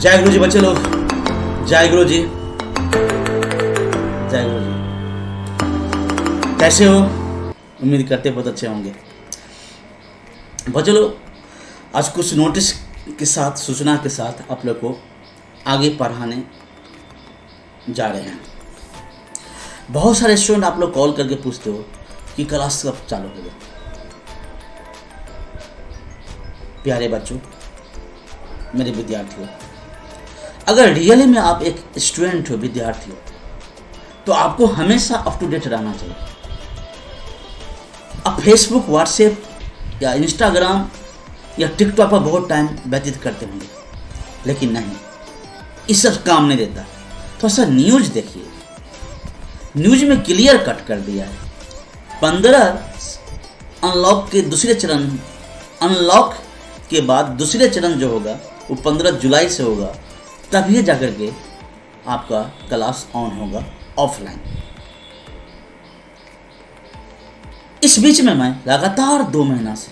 जय गुरु जी बच्चे लोग, जय गुरु जी, जय गुरु जी। कैसे हो? उम्मीद करते बहुत अच्छे होंगे। बच्चे लोग, आज कुछ नोटिस के साथ, सूचना के साथ आप लोग को आगे पढ़ाने जा रहे हैं। बहुत सारे स्टूडेंट आप लोग कॉल करके पूछते हो कि क्लास कब चालू होगा। प्यारे बच्चों, मेरे विद्यार्थियों, अगर रियली में आप एक स्टूडेंट हो, विद्यार्थी हो, तो आपको हमेशा अप टू डेट रहना चाहिए। अब फेसबुक, व्हाट्सएप या इंस्टाग्राम या टिकटॉक पर बहुत टाइम व्यतीत करते होंगे, लेकिन नहीं, इस सब काम नहीं देता। थोड़ा सा न्यूज देखिए। न्यूज में क्लियर कट कर दिया है 15 अनलॉक के दूसरे चरण, अनलॉक के बाद दूसरे चरण जो होगा वो 15 जुलाई से होगा, तभी जाकर के आपका क्लास ऑन होगा ऑफलाइन। इस बीच में मैं लगातार 2 महीना से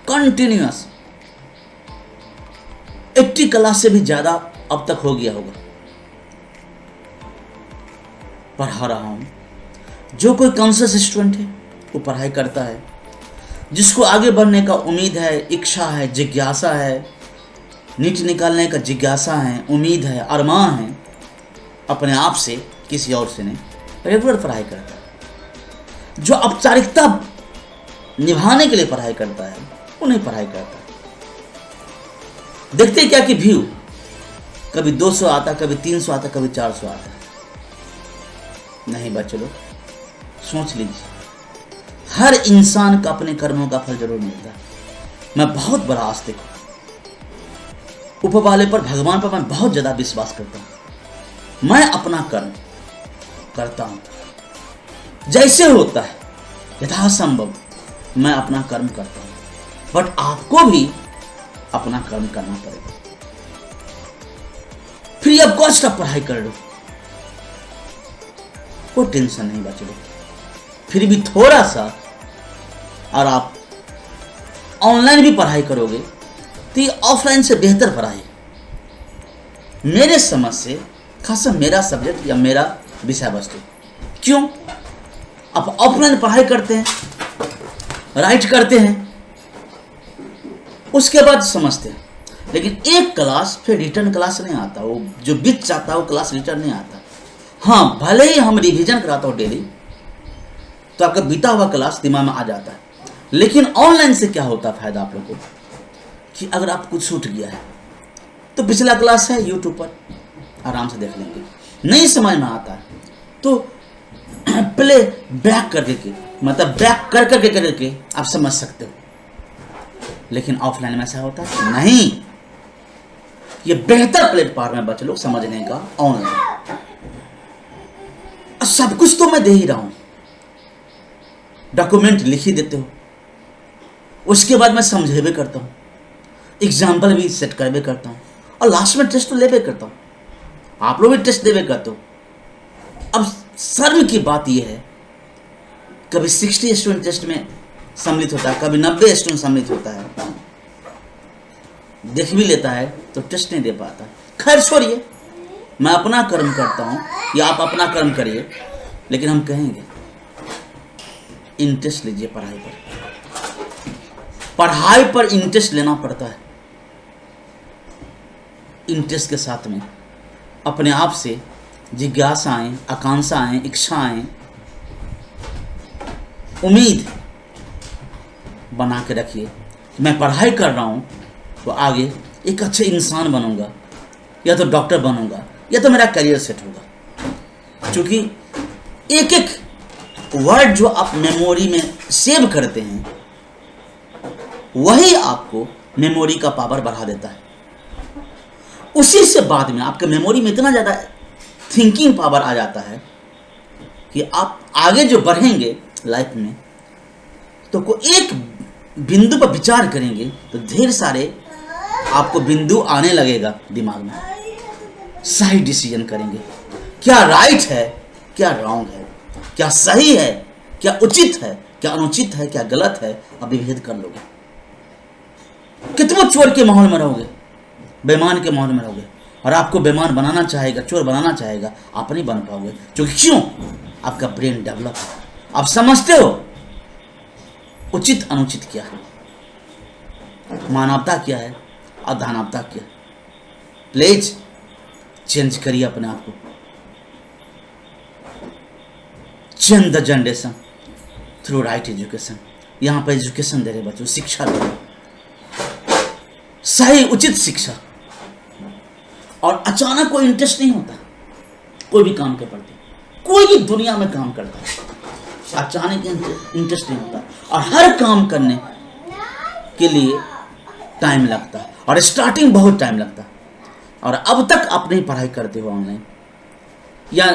कंटिन्यूअस 80 क्लास से भी ज्यादा अब तक हो गया होगा पढ़ा रहा हूं। जो कोई कॉन्शियस स्टूडेंट है वो पढ़ाई करता है, जिसको आगे बढ़ने का उम्मीद है, इच्छा है, जिज्ञासा है, नीट निकालने का जिज्ञासा है, उम्मीद है, अरमान है, अपने आप से, किसी और से नहीं, रेगुलर पढ़ाई करता है। जो औपचारिकता निभाने के लिए पढ़ाई करता है वो नहीं पढ़ाई करता। देखते क्या कि व्यू कभी 200 आता, कभी 300 आता, कभी 400 आता। नहीं बच्चों लोग, सोच लीजिए, हर इंसान का अपने कर्मों का फल जरूर मिलता है। मैं बहुत बड़ा आस्तिक हूं, ऊपर वाले पर, भगवान पर मैं बहुत ज्यादा विश्वास करता हूं। मैं अपना कर्म करता हूं, जैसे होता है यथासंभव मैं अपना कर्म करता हूं, बट आपको भी अपना कर्म करना पड़ेगा। फ्री ऑफ कॉस्ट आप पढ़ाई कर लो, कोई टेंशन नहीं बच्चों। फिर भी थोड़ा सा और आप ऑनलाइन भी पढ़ाई करोगे तो ये ऑफलाइन से बेहतर पढ़ाई मेरे समझ से, खासकर मेरा सब्जेक्ट या मेरा विषय वस्तु। क्यों? आप ऑफलाइन पढ़ाई करते हैं, राइट करते हैं, उसके बाद समझते हैं, लेकिन एक क्लास फिर रिटर्न क्लास नहीं आता। वो जो बीत जाता है वो क्लास रिटर्न नहीं आता। हाँ, भले ही हम रिवीजन कराता हो डेली, तो आपका बीता हुआ क्लास दिमाग में आ जाता है, लेकिन ऑनलाइन से क्या होता है फायदा आप लोगों को, कि अगर आप कुछ छूट गया है तो पिछला क्लास है यूट्यूब पर, आराम से देख लेंगे। नहीं समझ में आता है तो प्ले बैक करके, मतलब बैक कर करके आप समझ सकते हो। लेकिन ऑफलाइन में ऐसा होता है नहीं। ये बेहतर प्लेटफॉर्म है बच्चे लोग समझने का, ऑनलाइन। सब कुछ तो मैं दे ही रहा हूं, डॉक्यूमेंट लिख ही देते हो, उसके बाद मैं समझे भी करता हूं, एग्जाम्पल भी सेट कर भी करता हूं, और लास्ट में टेस्ट तो ले भी करता हूं। आप लोग भी टेस्ट दे भी करते हो। अब शर्म की बात यह है, कभी 60 स्टूडेंट टेस्ट में सम्मिलित होता है, कभी 90 स्टूडेंट सम्मिलित होता है, देख भी लेता है तो टेस्ट नहीं दे पाता। खैर छोड़िए, मैं अपना कर्म करता हूं या आप अपना कर्म करिए, लेकिन हम कहेंगे इंटरेस्ट लीजिए पढ़ाई पर। पढ़ाई पर इंटरेस्ट लेना पड़ता है। इंटरेस्ट के साथ में अपने आप से जिज्ञासाएं, आकांक्षाएं, इच्छाएं, उम्मीद बना के रखिए। मैं पढ़ाई कर रहा हूं तो आगे एक अच्छे इंसान बनूंगा, या तो डॉक्टर बनूंगा, या तो मेरा करियर सेट होगा। क्योंकि एक एक वर्ड जो आप मेमोरी में सेव करते हैं, वही आपको मेमोरी का पावर बढ़ा देता है। उसी से बाद में आपके मेमोरी में इतना ज़्यादा थिंकिंग पावर आ जाता है कि आप आगे जो बढ़ेंगे लाइफ में, तो कोई एक बिंदु पर विचार करेंगे तो ढेर सारे आपको बिंदु आने लगेगा दिमाग में। सही डिसीजन करेंगे, क्या राइट है, क्या रॉन्ग है, क्या सही है, क्या उचित है, क्या अनुचित है, क्या गलत है, आप विभेद कर लोगे। कितना चोर के माहौल में रहोगे, बेईमान के माहौल में रहोगे, और आपको बेईमान बनाना चाहेगा, चोर बनाना चाहेगा, आप नहीं बन पाओगे। क्योंकि क्यों? आपका ब्रेन डेवलप है, आप समझते हो उचित अनुचित क्या है, मानवता क्या है, अधानवता क्या है। प्लीज चेंज करिए अपने आप को। Change the generation through right education. यहां पर एजुकेशन दे रहे बच्चों, शिक्षा दे रहे, सही उचित शिक्षा। और अचानक कोई इंटरेस्ट नहीं होता कोई भी काम के प्रति, कोई भी दुनिया में काम करता है अचानक इंटरेस्ट नहीं होता। और हर काम करने के लिए टाइम लगता है, और स्टार्टिंग बहुत टाइम लगता है। और अब तक आप नहीं पढ़ाई करते हो ऑनलाइन या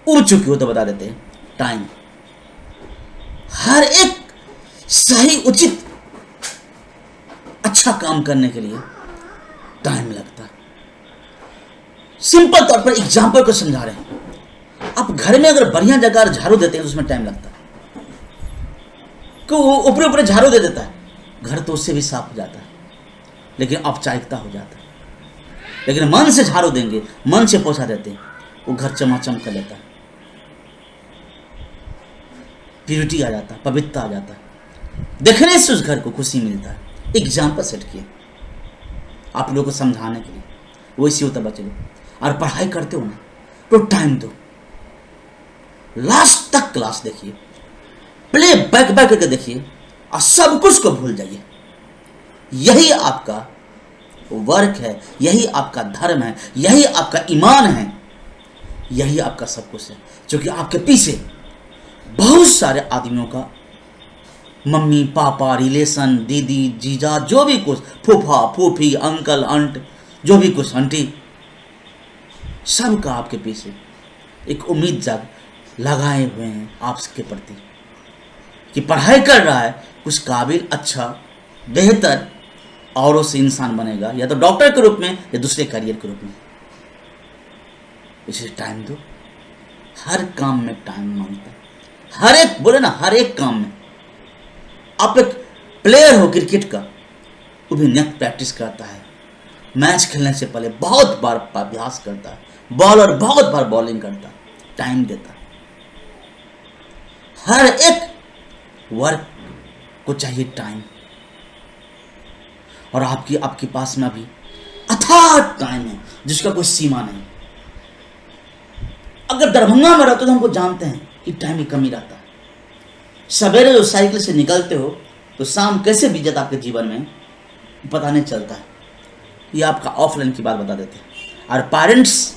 उड़ चुके हो तो बता देते हैं, टाइम, हर एक सही उचित अच्छा काम करने के लिए टाइम लगता है। सिंपल तौर पर एग्जाम्पल को समझा रहे हैं। आप घर में अगर बढ़िया जगह झाड़ू देते हैं तो उसमें टाइम लगता है, क्यों? ऊपर ऊपर झाड़ू दे देता है, घर तो उससे भी साफ हो जाता है, लेकिन औपचारिकता हो जाता है। लेकिन मन से झाड़ू देंगे, मन से पोछा देते हैं, वो घर चमाचम कर लेता है, प्यूरिटी आ जाता है, पवित्रता आ जाता है। देखने से उस घर को खुशी मिलता है। एग्जाम्पल सेट किए आप लोगों को समझाने के लिए, वैसे होता बच्चे लोग। और पढ़ाई करते हो ना तो टाइम दो, लास्ट तक क्लास देखिए, प्ले बैक बैक करके देखिए, और सब कुछ को भूल जाइए। यही आपका वर्क है, यही आपका धर्म है, यही आपका ईमान है, यही आपका सब कुछ है। क्योंकि आपके पीछे बहुत सारे आदमियों का, मम्मी पापा, रिलेशन, दीदी जीजा, जो भी कुछ, फूफा फूफी, अंकल आंट, जो भी कुछ, आंटी, सबका आपके पीछे एक उम्मीद जग लगाए हुए हैं आपके प्रति कि पढ़ाई कर रहा है, कुछ काबिल, अच्छा, बेहतर औरों से इंसान बनेगा, या तो डॉक्टर के रूप में या दूसरे करियर के रूप में। इसे टाइम दो। हर काम में टाइम मांगता है, हर एक, बोले ना, हर एक काम में। आप एक प्लेयर हो क्रिकेट का, वो भी नेट प्रैक्टिस करता है, मैच खेलने से पहले बहुत बार अभ्यास करता है, बॉलर बहुत बार बॉलिंग करता है, टाइम देता है। हर एक वर्क को चाहिए टाइम, और आपके पास में अभी अथाह टाइम है जिसका कोई सीमा नहीं। अगर दरभंगा में रहते तो हमको जानते हैं कि टाइम की कमी रहता है। सवेरे जो साइकिल से निकलते हो तो शाम कैसे बीत जाता आपके जीवन में पता नहीं चलता है। ये आपका ऑफलाइन की बात बता देते हैं। और पेरेंट्स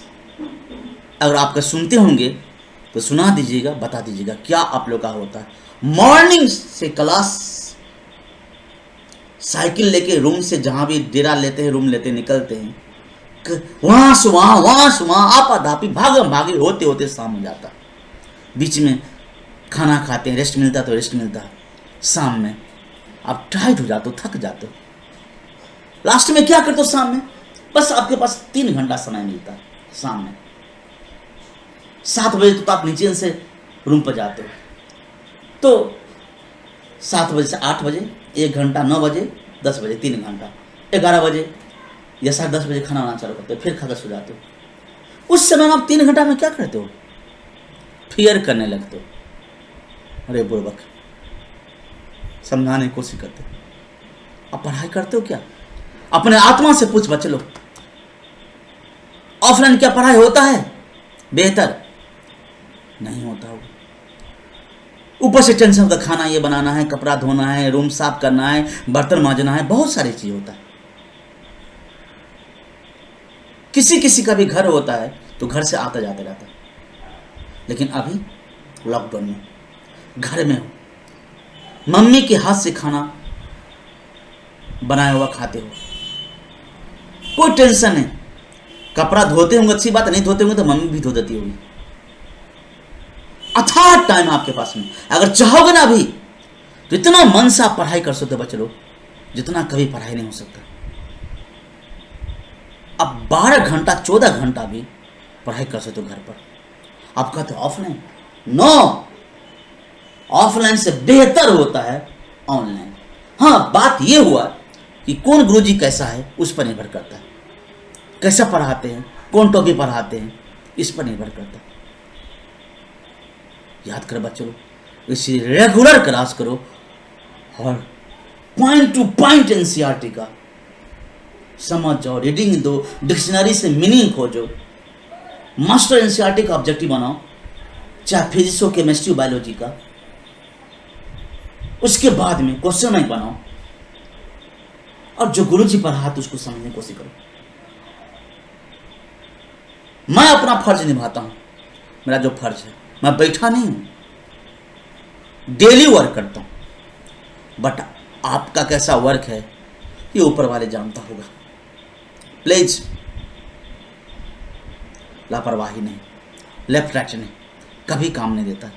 अगर आपका सुनते होंगे तो सुना दीजिएगा, बता दीजिएगा क्या आप लोग का होता है। मॉर्निंग से क्लास, साइकिल लेके रूम से जहां भी डेरा लेते हैं, रूम लेते निकलते हैं, वहां से वहां आपा धापी भागम भागी होते होते शाम हो जाता। बीच में खाना खाते हैं, रेस्ट मिलता तो रेस्ट मिलता, शाम में आप टाइट हो जाते हो, थक जाते हो। लास्ट में क्या करते हो? शाम में बस आपके पास 3 घंटा समय मिलता है। शाम में 7 बजे तो आप नीचे से रूम पर जाते हो, तो 7 बजे से 8 बजे 1 घंटा, 9 बजे 10 बजे 3 घंटा, 11 बजे या 10:30 बजे खाना आना चालू करते हो, फिर खाकर सो जाते हो। उस समय आप 3 घंटा में क्या करते हो? फियर करने लगते हो। अरे बुड़बक, समझाने की कोशिश करते हो। आप पढ़ाई करते हो क्या? अपने आत्मा से पूछ बच्चे लोग, ऑफलाइन क्या पढ़ाई होता है बेहतर? नहीं होता होगा। ऊपर से टेंशन होता, खाना ये बनाना है, कपड़ा धोना है, रूम साफ करना है, बर्तन मांजना है, बहुत सारी चीज होता है। किसी किसी का भी घर होता है तो घर से आता जाता रहता है। लेकिन अभी लॉकडाउन में घर में हो, मम्मी के हाथ से खाना बनाया हुआ खाते हो, कोई टेंशन नहीं। कपड़ा धोते होंगे अच्छी बात, नहीं धोते होंगे तो मम्मी भी धो देती होगी। अथाह टाइम आपके पास में, अगर चाहोगे ना अभी तो इतना मन से आप पढ़ाई कर सकते हो बच्चे लोग, जितना कभी पढ़ाई नहीं हो सकता। अब 12 घंटा 14 घंटा भी पढ़ाई कर सकते हो घर पर। आप कहते हो ऑफलाइन, नो, ऑफलाइन से बेहतर होता है ऑनलाइन। हाँ, बात यह हुआ कि कौन गुरुजी कैसा है उस पर निर्भर करता है, कैसा पढ़ाते हैं, कौन टॉपिक पढ़ाते हैं, इस पर निर्भर करता है। याद करो बच्चों, इसी रेगुलर क्लास करो और पॉइंट टू पॉइंट एनसीईआरटी का समझ जाओ, रीडिंग दो, डिक्शनरी से मीनिंग खोजो, मास्टर एनसीईआरटी का ऑब्जेक्टिव बनाओ, चाहे फिजिक्स हो, केमिस्ट्री हो, बायोलॉजी का। उसके बाद में क्वेश्चन बैंक बनाओ और जो गुरुजी पढ़ाते उसको समझने की कोशिश करो। मैं अपना फर्ज निभाता हूं, मेरा जो फर्ज है, मैं बैठा नहीं हूं, डेली वर्क करता हूं। बट आपका कैसा वर्क है ये ऊपर वाले जानता होगा। प्लीज लापरवाही नहीं, लेफ्ट राइट नहीं, कभी काम नहीं देता।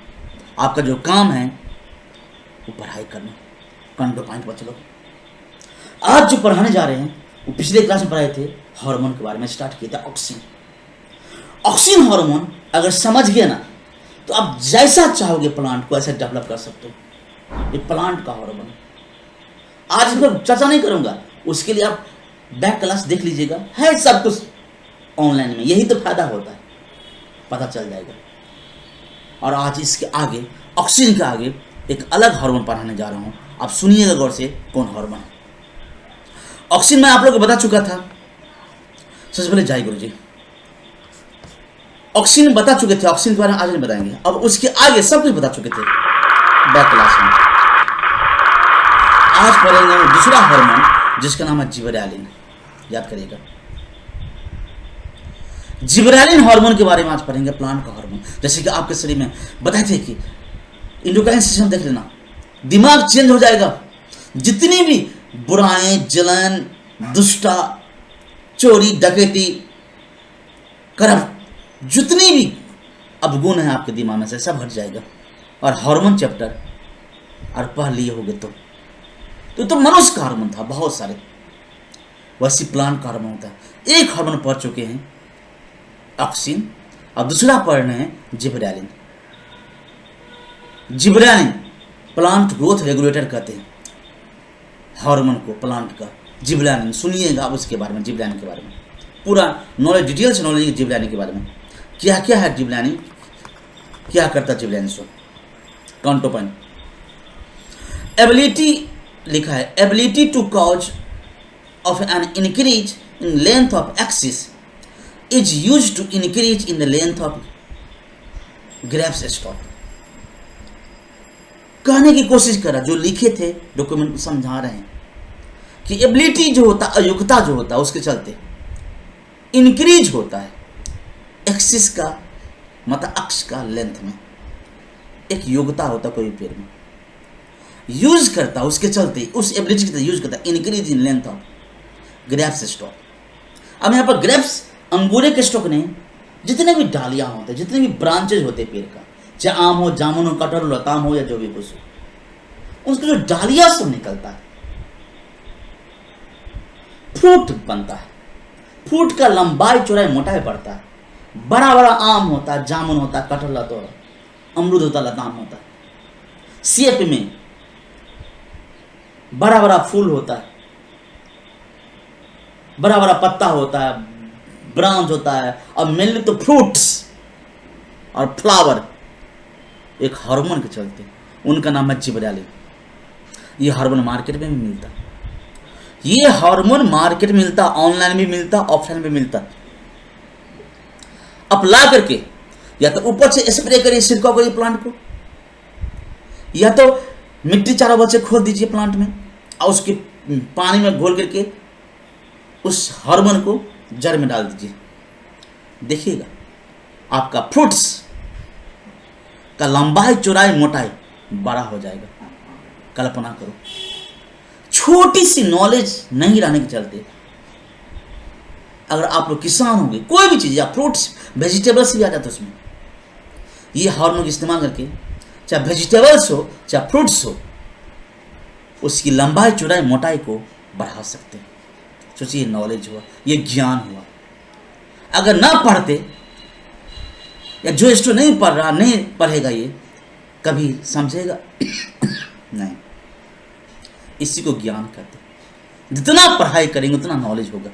आपका जो काम है वो पढ़ाई करना, कंटो पॉइंट पर चलो। आज जो पढ़ाने जा रहे हैं वो पिछले क्लास में पढ़ाए थे, हार्मोन के बारे में स्टार्ट किया था। ऑक्सीन, ऑक्सीन हार्मोन अगर समझ गए ना तो आप जैसा चाहोगे प्लांट को ऐसे डेवलप कर सकते हो। ये प्लांट का हार्मोन आज इस पर चर्चा नहीं करूंगा, उसके लिए आप बैक क्लास देख लीजिएगा, है सब कुछ ऑनलाइन में। यही तो फायदा होता है, पता चल जाएगा। और आज इसके आगे, ऑक्सीजन के आगे एक अलग हार्मोन पढ़ाने जा रहा हूं, आप सुनिएगा गौर से कौन हार्मोन है। ऑक्सीजन मैं आप लोगों को बता चुका था। सबसे पहले जय गुरु जी, ऑक्सीजन बता चुके थे, ऑक्सीजन के बारे में आज नहीं बताएंगे। अब उसके आगे सब कुछ बता चुके थे बैक क्लास में। आज पढ़ेंगे दूसरा हार्मोन जिसका नाम है जिबरेलिन। याद करिएगा, जिबरेलिन हार्मोन के बारे में आज पढ़ेंगे, प्लांट का हार्मोन। जैसे कि आपके शरीर में बताए थे कि इंडोक्राइन सिस्टम देख लेना, दिमाग चेंज हो जाएगा। जितनी भी बुराएं, जलन, दुष्टा, चोरी, डकैती, करप्ट, जितनी भी अवगुण है आपके दिमाग में से सब हट जाएगा। और हार्मोन चैप्टर और पढ़ लिए होगे तो मनुष्य का हार्मोन था बहुत सारे, वैसी प्लांट का हार्मोन होता है। एक हार्मोन पढ़ चुके हैं ऑक्सीन, और दूसरा पढ़ रहे हैं gibberellin. Gibberellin plant growth regulator कहते हैं हार्मोन को, प्लांट का। जिबरेलिन सुनिएगा आप उसके बारे में, जिबरेलिन के बारे में पूरा नॉलेज, डिटेल से नॉलेज जिबरेलिन के बारे में। क्या क्या है जिबरेलिन, क्या करता है जिबरेलिन। सो काउंटो पॉइंट, एबिलिटी लिखा है, ability to cause of an increase in length of axis is use to increase in the length of grapes stalk. कहने की कोशिश करा, जो लिखे थे डॉक्यूमेंट समझा रहे हैं कि एबिलिटी जो होता, अयोग्यता जो होता है उसके चलते इंक्रीज होता है एक्सिस का, मतलब अक्ष का लेंथ में। एक योग्यता होता कोई पेड़ में, यूज करता उसके चलते, उस एबिलिटी के यूज करता increase in length of grapes stock. अब यहाँ पर ग्रेप्स अंगूरे के स्टॉक ने जितने भी डालियां होते, जितने भी ब्रांचेज होते पेड़ का, चाहे आम हो, जामुन हो, कटहल हो, लताम हो या जो भी कुछ हो, उसके जो डालियां सब निकलता है, फ्रूट बनता है। फ्रूट का लंबाई चौड़ाई मोटाई बढ़ता है। बड़ा बड़ा आम होता है, जामुन होता है, कटहल होता है, अमरूद होता है, लताम होता है। शेप में बड़ा बड़ा फूल होता है, बड़ा बड़ा पत्ता होता है, ब्रांच होता है। और मेनली तो फ्रूट्स और फ्लावर एक हार्मोन के चलते, उनका नाम है जिबरेलिन। ये हार्मोन मार्केट में भी मिलता, ये हार्मोन मार्केट में मिलता, ऑनलाइन भी मिलता, ऑफलाइन भी मिलता। आप ला करके या तो ऊपर से स्प्रे करिए, छिड़काव करिए प्लांट को, या तो मिट्टी चारों बजे से खोद दीजिए प्लांट में और उसके पानी में घोल करके उस हार्मोन को जड़ में डाल दीजिए। देखिएगा आपका फ्रूट्स का लंबाई, चौड़ाई, मोटाई बड़ा हो जाएगा। कल्पना करो, छोटी सी नॉलेज नहीं रहने के चलते अगर आप लोग किसान होंगे, कोई भी चीज़ या फ्रूट्स, वेजिटेबल्स भी आ जाते उसमें, ये हार्मोन का इस्तेमाल करके, चाहे वेजिटेबल्स हो चाहे फ्रूट्स हो, उसकी लंबाई, चौड़ाई, मोटाई को बढ़ा सकते हैं। सोचिए, नॉलेज हुआ, ये ज्ञान हुआ। अगर ना पढ़ते या जो स्टूडेंट नहीं पढ़ रहा, नहीं पढ़ेगा, ये कभी समझेगा नहीं। इसी को ज्ञान कहते हैं। जितना पढ़ाई करेंगे उतना नॉलेज होगा।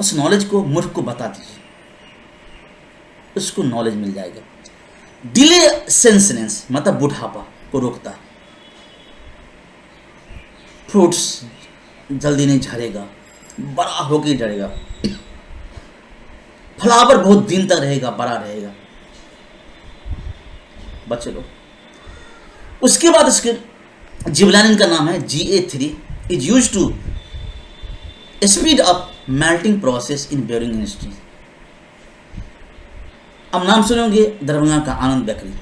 उस नॉलेज को मूर्ख को बता दीजिए। उसको नॉलेज मिल जाएगा। डिले सेंसनेस मतलब बुढ़ापा को रोकता है। फ्रूट्स जल्दी नहीं झड़ेगा, बड़ा होकर झड़ेगा। फ्लावर बहुत दिन तक रहेगा, बड़ा रहेगा। बच्चे लोग उसके बाद इसके जिबलानिन का नाम है GA3, is use to speed up melting process in bearing industry. अब नाम सुनोगे दरभंगा का आनंद बेकरी,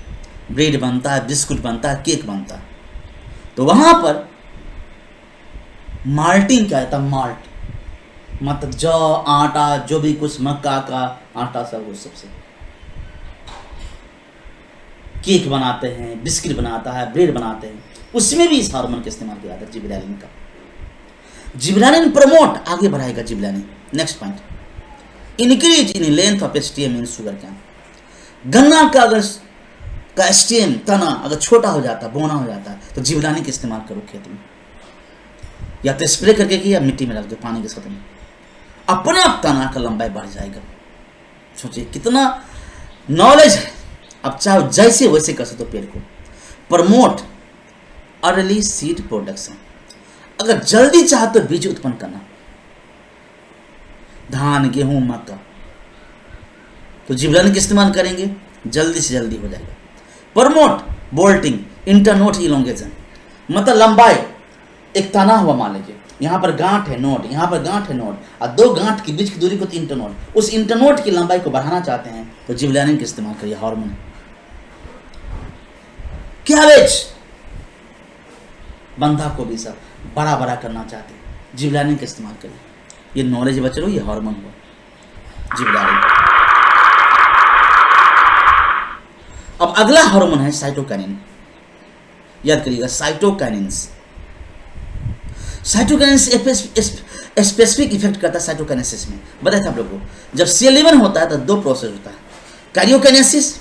ब्रेड बनता है, बिस्कुट बनता है, केक बनता है। तो वहां पर माल्टिंग क्या होता है? माल्ट मतलब जौ, आटा, जो भी कुछ मक्का का आटा सब उस सबसे केक बनाते हैं, बिस्किट बनाता है, ब्रेड बनाते हैं। उसमें भी इस हार्मोन का इस्तेमाल किया जाता है, जिबरेलिन का। जिबरेलिन प्रमोट आगे बढ़ाएगा gibberellin. Next point, increase in length of stem in sugar cane. गन्ना का अगर का स्टेम तना अगर छोटा हो जाता है, बोना हो जाता है, तो जिबरेलिन का इस्तेमाल करो खेत में, या तो स्प्रे करके की या मिट्टी में रख दो पानी के साथ में, अपने आप तना का लंबाई बढ़ जाएगा। सोचिए कितना नॉलेज है। अब चाहे जैसे वैसे कर सकते हो पेड़ को। प्रमोट अर्ली सीड प्रोडक्शन, अगर जल्दी चाहे तो बीज उत्पन्न करना, धान, गेहूं, मक्का, तो जिबरेलिन का इस्तेमाल करेंगे, जल्दी से जल्दी हो जाएगा। प्रमोट बोल्टिंग इंटरनोड इलोंगेशन, मतलब लंबाई, एक तना हुआ मान लीजिए, यहाँ पर गांठ है नोड, यहाँ पर गांठ है नोड, और दो गांठ के बीच की दूरी को इंटरनोड, उस इंटरनोड की लंबाई को बढ़ाना चाहते हैं तो जिबरेलिन का इस्तेमाल करिए। हार्मोन कैबेज, बंधा को भी सब बड़ा बड़ा करना चाहते हैं, जिबरेलिन का इस्तेमाल करिए। ये नॉलेज बच्चों, ये हार्मोन हुआ जिबरेलिन। अब अगला हार्मोन है साइटोकाइनिन। याद करिएगा साइटोकाइनिन्स। साइटोकाइनेसिस स्पेसिफिक इफेक्ट करता है साइटोकाइनेसिस में। बताया था आप लोगों को, जब सेल डिवीजन होता है तो दो प्रोसेस होता है, कैरियोकाइनेसिस,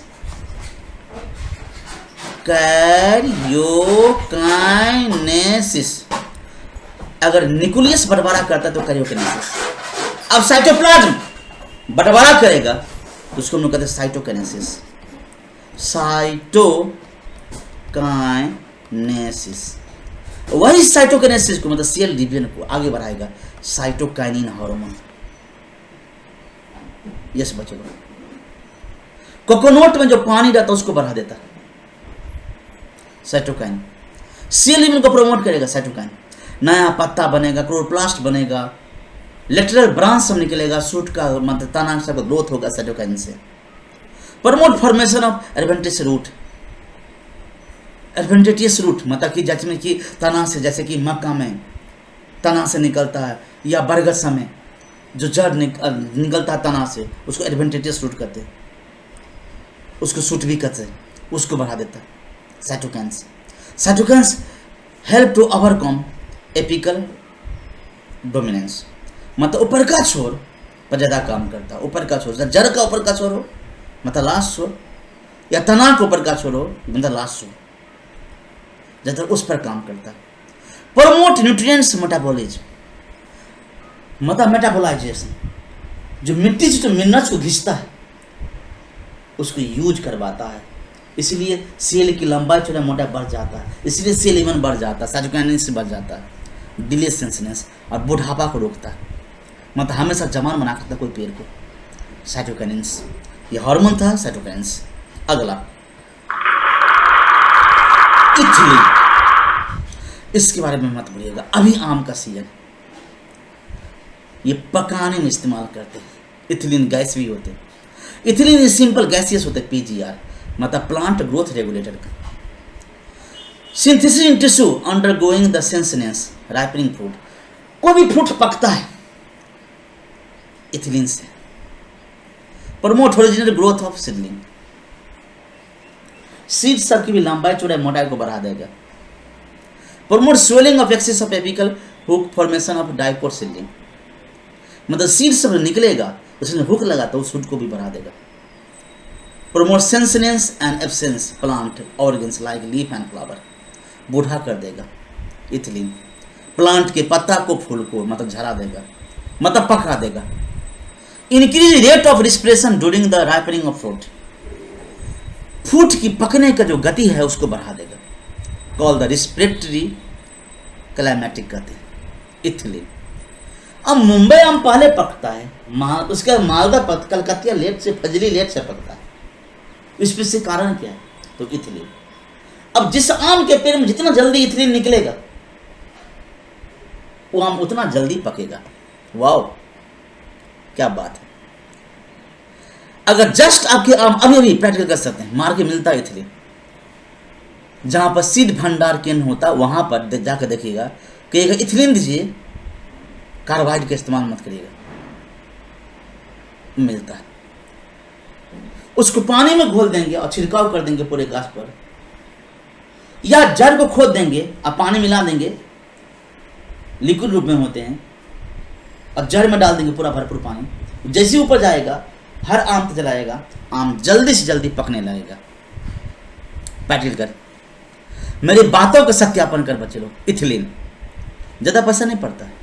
अगर न्यूक्लियस बंटवारा करता है तो कैरियोकाइनेसिस। अब साइटोप्लाज्म बंटवारा करेगा तो उसको हम लोग कहते हैं साइटोकाइनेसिस। साइटोकाइनेसिस वही साइटोकाइनेसिस को मतलब सेल डिवीजन को आगे बढ़ाएगा साइटोकाइनिन हार्मोन। यस बच्चों, कोकोनट में जो पानी रहता है उसको बढ़ा देता है साइटोकाइन। सेल डिवीजन को प्रमोट करेगा साइटोकाइन। नया पत्ता बनेगा, क्लोरोप्लास्ट बनेगा, लेटरल ब्रांच सब निकलेगा, शूट का मतलब तना सब ग्रोथ होगा साइटोकाइन से। Promote formation of adventitious root. Adventitious root मतलब कि जिसमें कि तना से, जैसे कि मक्का में तना से निकलता है, या बरगद में जो जड़ निकलता है तना से, उसको एडवेंटिटियस रूट कहते हैं, उसको शूट भी कहते हैं, उसको बढ़ा देता है cytokinins. Cytokinins help to overcome apical dominance, मतलब ऊपर का छोर पर ज़्यादा काम करता है। ऊपर का छोर, जड़ का ऊपर का छोर हो मतलब लास्ट छोर, या तना के ऊपर का छोर हो मतलब लास्ट छोर, ज़्यादातर उस पर काम करता है। प्रमोट न्यूट्रिएंट्स मेटाबॉलिज्म, मतलब मेटाबोलाइजेशन, जो मिट्टी से जो मिनरल्स को घिसता है उसको यूज करवाता है। इसलिए सेल की लंबाई छोटा मोटा बढ़ जाता है, इसलिए सेल इवन बढ़ जाता है, साइटोकाइनेसिस बढ़ जाता है, डिले सेंसनेस और बुढ़ापा को रोकता है, मतलब हमेशा जवान बना करता कोई पेड़ को। साइटोकाइनेसिस ये हार्मोन था साइटोकाइनेसिस। अगला इथिलीन, इसके बारे में मत भूलिएगा। अभी आम का सीजन, ये पकाने में इस्तेमाल करते हैं। इथिलीन गैस भी होते हैं। इथिलीन सिंपल गैसियस होते हैं, PGR मतलब प्लांट ग्रोथ रेगुलेटर का। Synthesis in tissue undergoing the senescence ripening fruit, कोई भी फ्रूट पकता है इथिलीन से। Promote original growth of seedling, seed सब की भी लंबाई चौड़ाई मोटाई को बढ़ा देगा। Promote swelling of axis of apical hook formation of डाइपोर सीडलिंग, मतलब सीड सब निकलेगा उसमें हुक लगा तो उस हुक को भी बढ़ा देगा। Promote senescence and absence plant organs like leaf and flower, बूढ़ा कर देगा इथिलीन। प्लांट के पत्ता को फूल को मतलब झरा देगा, मतलब पका देगा। Increase rate of respiration during the ripening of fruit, fruit की पकने का जो गति है उसको बढ़ा देगा, कॉल द रिस्पिरेटरी क्लाइमेटिक कहते हैं, इथिलीन। अब मुंबई आम पहले पकता है, उसका मालदा कलकतिया लेट से, फजली लेट से पकता है। इस पीछे कारण क्या है? तो इथिलीन। अब जिस आम के पेड़ में जितना जल्दी इथिलीन निकलेगा वो आम उतना जल्दी पकेगा। वाओ, क्या बात है। अगर जस्ट आपके आम अभी अभी प्रैक्टिकल कर सकते हैं, मार के मिलता है इथिलीन, जहां पर सीड भंडार केंद्र होता वहां पर जाकर देखिएगा, कहिएगा इथिलीन दीजिए, कार्बाइड का इस्तेमाल मत करिएगा, मिलता है। उसको पानी में घोल देंगे और छिड़काव कर देंगे पूरे गाछ पर, या जड़ को खोद देंगे और पानी मिला देंगे, लिक्विड रूप में होते हैं, और जड़ में डाल देंगे पूरा भरपूर पानी, जैसे ऊपर जाएगा हर आम पे चलाएगा, आम जल्दी से जल्दी पकने लगेगा। प्रैक्टिकल कर, मेरी बातों का सत्यापन कर बच्चे लोग। इथिलीन ज्यादा पैसा नहीं पड़ता है,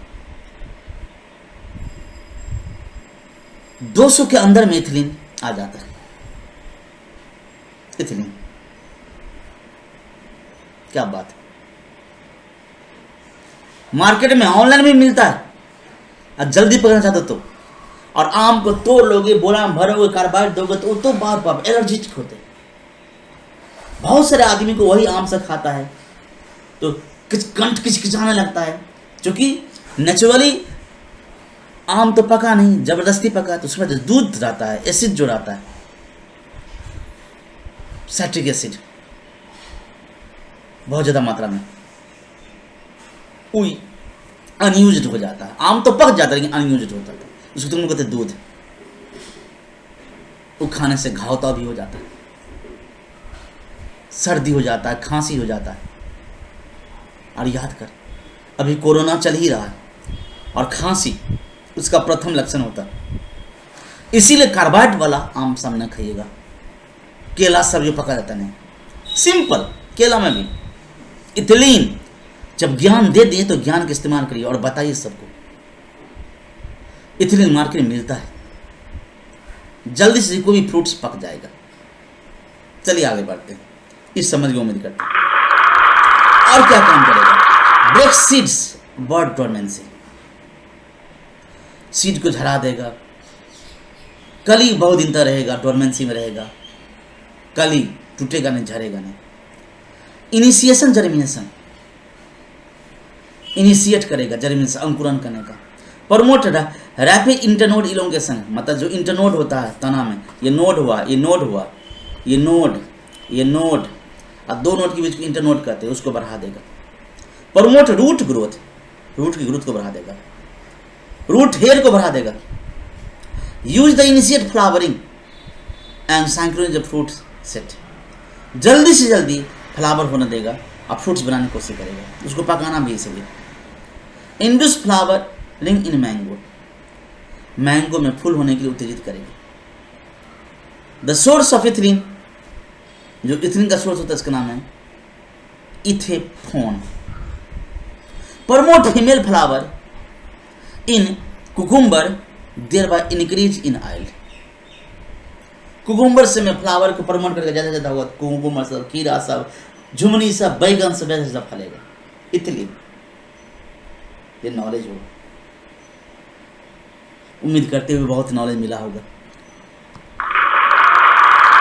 200 के अंदर में इथिलीन आ जाता है। इथिलीन, क्या बात है। मार्केट में ऑनलाइन भी मिलता है, और जल्दी पकड़ना चाहते तो, और आम को तोड़ लोगे, बोरा में भरोगे, कार्बाइड दोगे तो बाप बाप एलर्जिक होते हैं। बहुत सारे आदमी को वही आम से खाता है तो कंठ किचकिचाने लगता है, क्योंकि नेचुरली आम तो पका नहीं, जबरदस्ती पका है, तो उसमें जो दूध रहता है, एसिड जो रहता है, साइट्रिक एसिड बहुत ज्यादा मात्रा में अनयूज्ड हो जाता है। आम तो पक जाता है लेकिन अनयूज्ड होता है, उसको तुम लोग कहते दूध। वो खाने से घावता भी हो जाता है, सर्दी हो जाता है, खांसी हो जाता है। और याद कर, अभी कोरोना चल ही रहा है और खांसी उसका प्रथम लक्षण होता है, इसीलिए कार्बाइड वाला आम सामने खाइएगा। केला सब जो पका जाता नहीं, सिंपल, केला में भी इथिलीन। जब ज्ञान दे दिए तो ज्ञान का इस्तेमाल करिए और बताइए सबको। इथिलीन मार्केट में मिलता है, जल्दी से कोई भी फ्रूट्स पक जाएगा। चलिए आगे बढ़ते हैं, इस समझ की उम्मीद करते हैं। और क्या काम करेगा? Break seeds bird dormancy, seed को झरा देगा, कली बहुत दिन तक रहेगा, डोरमेंसी में रहेगा, कली टूटेगा नहीं, झरेगा नहीं। इनिशिएशन जर्मिनेशन, इनिशिएट करेगा जर्मिनेशन, अंकुरन करने का। प्रमोट रैपिड इंटरनोड इलोंगेशन, मतलब जो इंटरनोड होता है तना में, ये नोड हुआ, ये नोड हुआ, ये नोड, ये नोड, और दो नोड के बीच को इंटरनोड कहते हैं, उसको बढ़ा देगा। प्रमोट रूट ग्रोथ, रूट की ग्रोथ को बढ़ा देगा, रूट हेयर को बढ़ा देगा। Use the initiate flowering and synchronise the fruit set, जल्दी से जल्दी फ्लावर होने देगा और फ्रूट्स बनाने की कोशिश करेगा, उसको पकाना भी इसलिए। Induce flowering in mango, mango में फूल होने के लिए उत्तेजित करेगा। द सोर्स ऑफ इथिलीन, जो इथिलीन का सोर्स होता है इसका नाम है ethephon. Promote female flower in cucumber, thereby increase in oil. Cucumber से मैं फ्लावर को प्रमोट करके ज़्यादा ज़्यादा होगा, कुकुम्बर सब, खीरा सब, झुमनी सब, बैगन सब जैसे सब फलेगा। इथिलीन, ये नॉलेज होगा, उम्मीद करते हुए बहुत नॉलेज मिला होगा।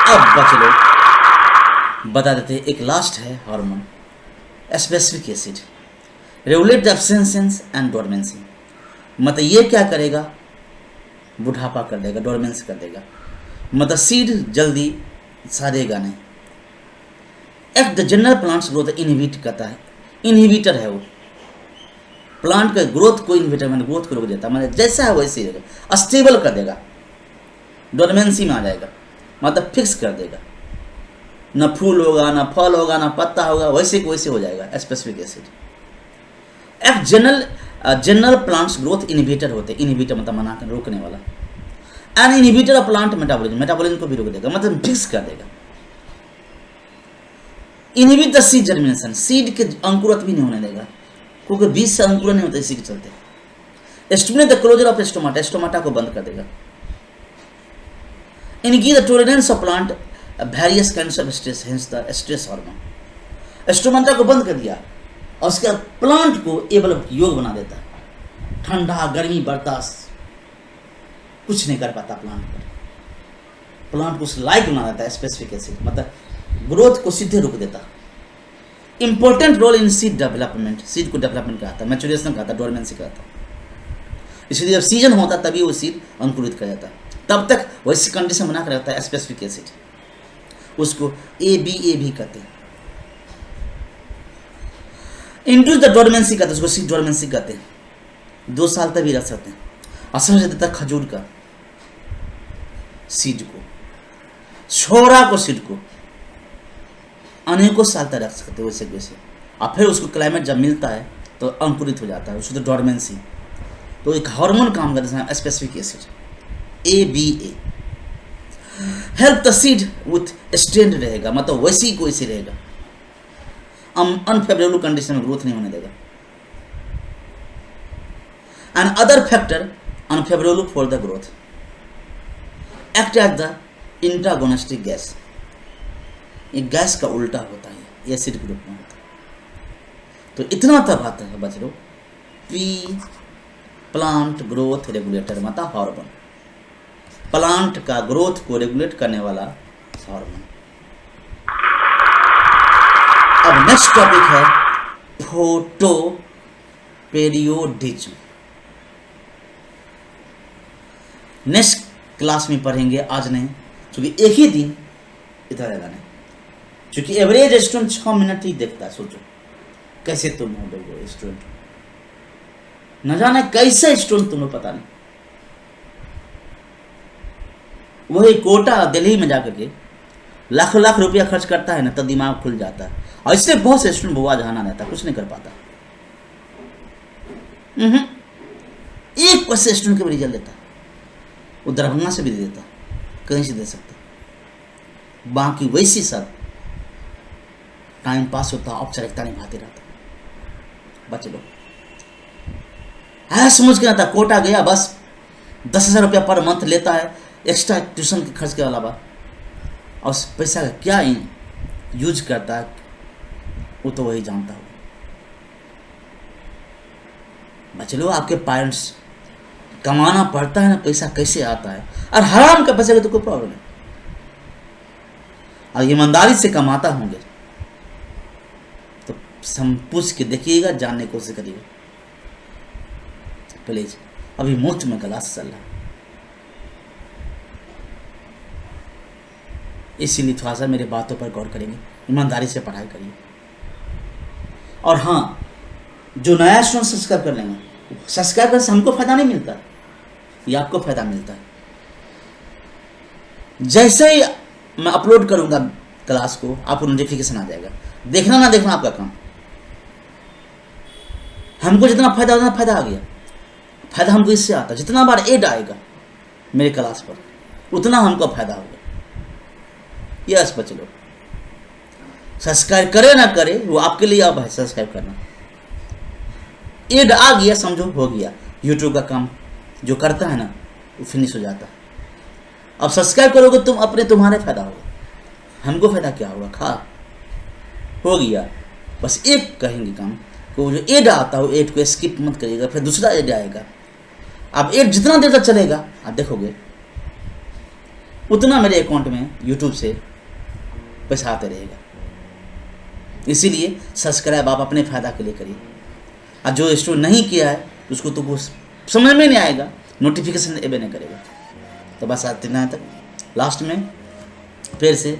अब बच लो, बता देते हैं, एक लास्ट है hormone specific acid, regulate the absence and dormancy. मतलब ये क्या करेगा? बुढ़ापा कर देगा, डोरमेंस कर देगा, मतलब सीड जल्दी सड़ेगा नहीं। F the general plants growth inhibit करता है, इनहिबिटर है वो, प्लांट का ग्रोथ को इनहिबिटर मैंने ग्रोथ को रोक देता है, मतलब जैसा है वैसे ही रहेगा, स्टेबल कर देगा, डोरमेंसी में आ जाएगा, मतलब फिक्स कर देगा, न फूल होगा, न फल होगा, न पत्ता होगा, वैसे को वैसे हो जाएगा। Specific acid. एफ जनरल प्लांट्स ग्रोथ इनहिबिटर होते हैं, इनहिबिटर मतलब मना कर, रोकने वाला। An inhibitor of plant metabolism, metabolism को भी रोक देगा, मतलब फिक्स कर देगा। Inhibit the seed germination, seed के अंकुरत भी नहीं होने देगा, क्योंकि बीज से अंकुरन नहीं होता इसी के चलते। Stimulate the closure of stomata, stomata को बंद कर देगा, increase the tolerance of plant various kinds of stress, hence the stress hormone. Stomata को बंद कर दिया और उसके बाद प्लांट को एबल योग बना देता है। ठंडा गर्मी बर्दाश्त कुछ नहीं कर पाता प्लांट को उस लाइक बना देता है स्पेसिफिक एसिड, मतलब ग्रोथ को सीधे रोक देता। Important role in seed development, seed को डेवलपमेंट कराता है, मैच्योरेशन कराता है, डोरमेंसी कराता है। इसलिए जब सीजन होता तभी वो सीड अंकुरित कर जाता है, तब तक वैसी कंडीशन बना कर रखता है स्पेसिफिक एसिड, उसको ए भी कहते हैं। इंड्यूस द डोरमेंसी कहते हैं, उसको सीड डोरमेंसी कहते हैं। 2 साल तक भी रख सकते हैं। असर से देता खजूर का सीड को, छोरा को सीड को अनेकों साल तक रख सकते हैं वैसे वैसे, और फिर उसको क्लाइमेट जब मिलता है तो अंकुरित हो जाता है, उसको तो डोरमेंसी। तो एक हार्मोन काम करता है specific acid ABA, help the seed with strength रहेगा, मतलब वैसी को ऐसे रहेगा, अनफेवरेबल कंडीशन में ग्रोथ नहीं होने देगा। And other factor unfavourable for the growth act as the antagonistic gas, ये गैस का उल्टा होता है, एसिड ग्रुप में होता है। तो इतना तब आता है बच लो, पी प्लांट ग्रोथ रेगुलेटर, मतलब हार्मोन, प्लांट का ग्रोथ को रेगुलेट करने वाला हार्मोन। अब नेक्स्ट टॉपिक है फोटो पेरियोडिज्म। नेक्स्ट क्लास में पढ़ेंगे, आज नहीं, क्योंकि एक ही दिन इतना ज़्यादा नहीं, क्योंकि एवरेज स्टूडेंट 6 मिनट ही देखता है। सोचो कैसे तुम हो स्टूडेंट, न जाने कैसे स्टूडेंट तुम लोग, पता नहीं। वही कोटा दिल्ली में जाकर के लाखों लाख रुपया खर्च करता है ना, तो दिमाग खुल जाता है। और इसलिए बहुत से स्टूडेंट बुआ जहाना रहता, कुछ नहीं कर पाता। 1% स्टूडेंट का भी रिजल्ट देता, वो दरभंगा से भी दे देता, कहीं से दे सकता, बाकी वैसी सब टाइम पास होता, औपचारिकता निभाते रहता। बच्चे लोग ऐसा समझ के आता, कोटा गया बस 10,000 रुपया पर मंथ लेता है एक्स्ट्रा ट्यूशन के खर्च के अलावा, और उस पैसा का क्या यूज करता है वो तो वही जानता हो। बच्चे लोग, आपके पेरेंट्स कमाना पड़ता है ना, पैसा कैसे आता है, और हराम का पैसा का तो कोई प्रॉब्लम नहीं, और ईमानदारी से कमाता होंगे तो हम पूछ के देखिएगा, जानने की कोशिश करिएगा प्लीज। अभी मुफ्त में क्लास चल रहा है, इसीलिए थोड़ा सा मेरे बातों पर गौर करेंगे, ईमानदारी से पढ़ाई करिए। और हाँ, जो नया स्टूडेंट सब्सक्राइब कर लेंगे, सब्सक्राइब करने से हमको फायदा नहीं मिलता, ये आपको फायदा मिलता है। जैसे ही मैं अपलोड करूंगा क्लास को, आपको नोटिफिकेशन आ जाएगा, देखना ना देखना आपका काम। हमको जितना फायदा उतना फायदा आ गया, फायदा हमको इससे आता, जितना बार ऐड आएगा मेरे क्लास पर उतना हमको फायदा होगा। यस बच्चे लोग, सब्सक्राइब करे ना करे वो आपके लिए अब है, सब्सक्राइब करना। ऐड आ गया समझो हो गया, यूट्यूब का काम जो करता है ना वो फिनिश हो जाता है। अब सब्सक्राइब करोगे तुम, अपने तुम्हारे फायदा होगा, हमको फायदा क्या होगा, खा हो गया। बस एक कहेंगे काम को, जो ऐड आता है ऐड को स्किप मत करिएगा, फिर दूसरा ऐड आएगा। अब ऐड जितना देर तक चलेगा आप देखोगे उतना मेरे अकाउंट में यूट्यूब से पैसा आते रहेगा। इसीलिए सब्सक्राइब आप अपने फायदा के लिए करिए, और जो स्टूडेंट नहीं किया है उसको तो वो समझ में नहीं आएगा, नोटिफिकेशन एबे नहीं करेगा। तो बस आज इतना तक, लास्ट में फिर से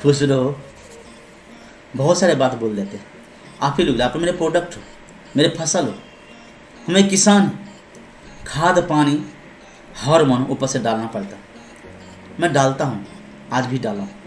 खुश रहो। बहुत सारे बात बोल देते, आप ही लोग, आप मेरे प्रोडक्ट हो, मेरे फसल हो, हमें किसान, खाद पानी हार्मोन ऊपर से डालना पड़ता, मैं डालता हूँ, आज भी डाला हूँ।